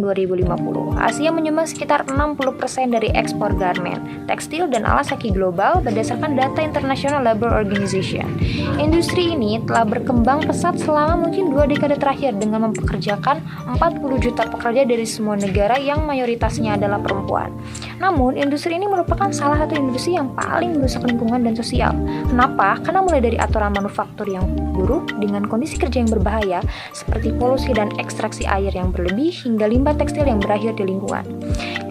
2050. Asia menyumbang sekitar 60% dari ekspor garmen, tekstil, dan alas kaki global berdasarkan data International Labour Organization. Industri ini telah berkembang pesat selama mungkin 2 dekade terakhir dengan mempekerjakan 40 juta pekerja dari semua negara yang mayoritasnya adalah perempuan. Namun, industri ini merupakan salah satu industri yang paling merusak lingkungan dan sosial. Kenapa? Karena mulai dari aturan manufaktur yang buruk dengan kondisi kerja yang berbahaya seperti polusi dan ekstraksi air yang berlebih hingga limbah tekstil yang berakhir di lingkungan.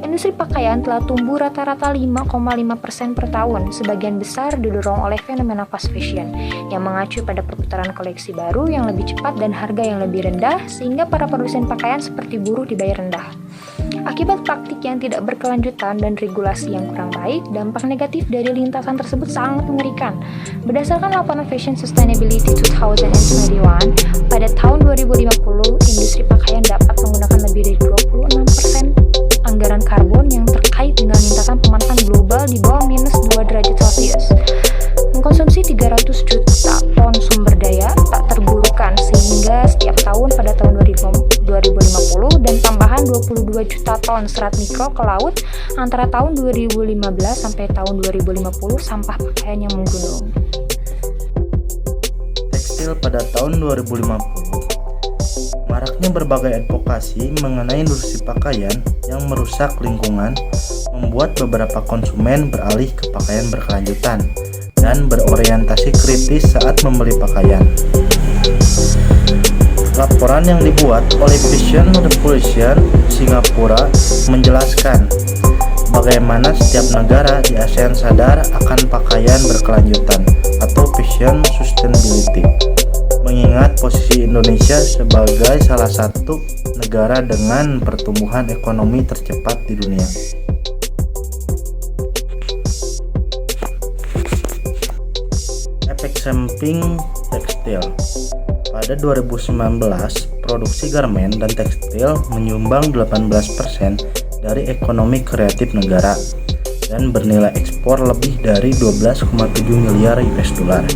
Industri pakaian telah tumbuh rata-rata 5,5% per tahun, sebagian besar didorong oleh fenomena fast fashion yang mengacu pada perputaran koleksi baru yang lebih cepat dan harga yang lebih rendah sehingga para produsen pakaian seperti buruh dibayar rendah. Akibat praktik yang tidak berkelanjutan dan regulasi yang kurang baik, dampak negatif dari lintasan tersebut sangat mengerikan. Berdasarkan laporan Fashion Sustainability 2021, pada tahun 2050, industri pakaian dapat menggunakan lebih dari 26% anggaran karbon yang terkait dengan lintasan pemanasan global di bawah -2 derajat Celcius. Mengkonsumsi 300 juta ton sumber daya tak terbarukan sehingga setiap tahun pada tahun 2050 dan tambahan 22 juta ton serat mikro ke laut antara tahun 2015 sampai tahun 2050 sampah pakaian yang menggunung. Tekstil pada tahun 2050. Maraknya berbagai advokasi mengenai industri pakaian yang merusak lingkungan membuat beberapa konsumen beralih ke pakaian berkelanjutan dan berorientasi kritis saat membeli pakaian. Laporan yang dibuat oleh Fashion Revolution Singapura menjelaskan bagaimana setiap negara di ASEAN sadar akan pakaian berkelanjutan atau fashion sustainability, mengingat posisi Indonesia sebagai salah satu negara dengan pertumbuhan ekonomi tercepat di dunia. Efek samping tekstil. Pada 2019, produksi garmen dan tekstil menyumbang 18% dari ekonomi kreatif negara dan bernilai ekspor lebih dari 12,7 miliar US dollar.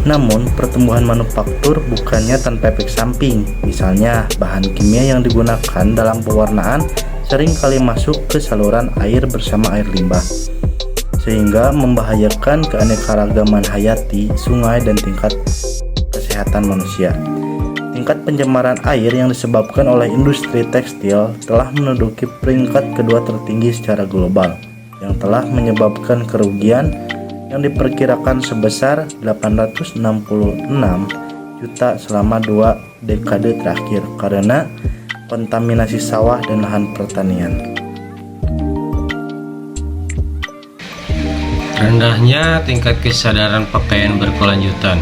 Namun, pertumbuhan manufaktur bukannya tanpa efek samping. Misalnya, bahan kimia yang digunakan dalam pewarnaan sering kali masuk ke saluran air bersama air limbah, sehingga membahayakan keanekaragaman hayati, sungai, dan tingkat kesehatan manusia. Tingkat pencemaran air yang disebabkan oleh industri tekstil telah menduduki peringkat kedua tertinggi secara global, yang telah menyebabkan kerugian yang diperkirakan sebesar 866 juta selama 2 dekade terakhir karena kontaminasi sawah dan lahan pertanian. Rendahnya tingkat kesadaran pakaian berkelanjutan.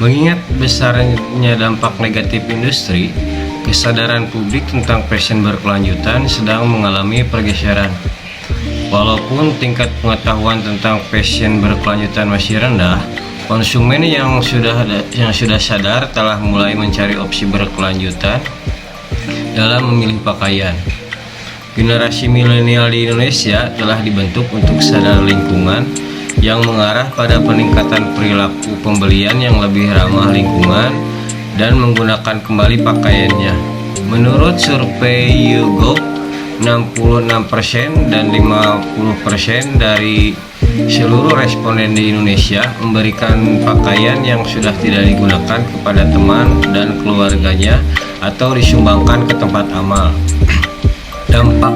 Mengingat besarnya dampak negatif industri, kesadaran publik tentang fashion berkelanjutan sedang mengalami pergeseran. Walaupun tingkat pengetahuan tentang fashion berkelanjutan masih rendah, konsumen yang sudah sadar telah mulai mencari opsi berkelanjutan dalam memilih pakaian. Generasi milenial di Indonesia telah dibentuk untuk sadar lingkungan yang mengarah pada peningkatan perilaku pembelian yang lebih ramah lingkungan dan menggunakan kembali pakaiannya. Menurut survei YouGov, 66% dan 50% dari seluruh responden di Indonesia memberikan pakaian yang sudah tidak digunakan kepada teman dan keluarganya atau disumbangkan ke tempat amal. Dampak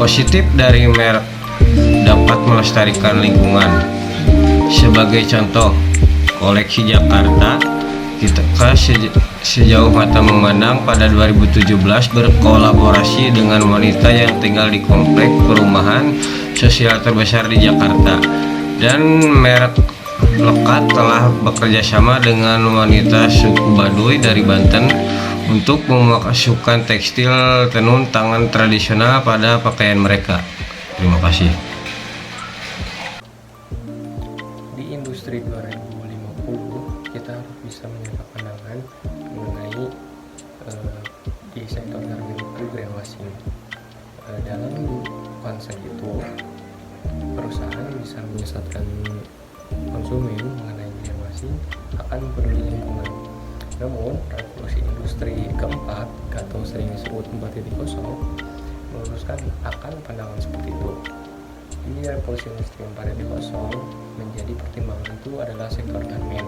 positif dari merek dapat melestarikan lingkungan. Sebagai contoh, koleksi Jakarta kita sejauh mata memandang pada 2017 berkolaborasi dengan wanita yang tinggal di komplek perumahan sosial terbesar di Jakarta, dan merek Lekat telah bekerja sama dengan wanita suku Baduy dari Banten untuk memasukkan tekstil tenun tangan tradisional pada pakaian mereka. Terima kasih. Di industri 2050 kita harus bisa menyangka pandangan mengenai di sektor garmen itu greenwashing. Dalam konsep itu perusahaan bisa menyesatkan konsumen mengenai greenwashing akan peduli lingkungan. Namun, revolusi industri keempat atau sering disebut 4.0 meluruskan akan pandangan seperti itu. Di revolusi industri 4.0 menjadi pertimbangan itu adalah sektor garmen,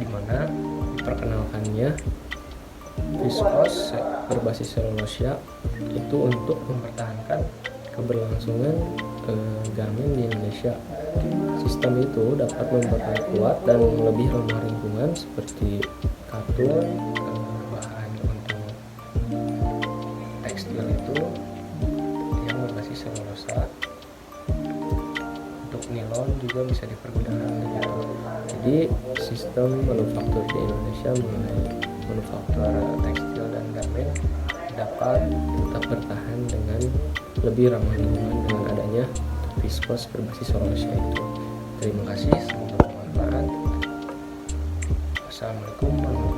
di mana diperkenalkannya viskos berbasis selulosa itu untuk mempertahankan keberlangsungan garmen di Indonesia. Sistem itu dapat memperkuat dan lebih ramah lingkungan seperti katun, bahan untuk tekstil itu yang berbasis selulosa. Untuk nilon juga bisa dipergunakan. Jadi sistem manufaktur di Indonesia mengenai manufaktur tekstil dan garmen dapat tetap bertahan dengan lebih ramah lingkungan dengan adanya viskos berbasis selulosa itu. Terima kasih, semoga bermanfaat. Wassalamualaikum warahmatullahi wabarakatuh.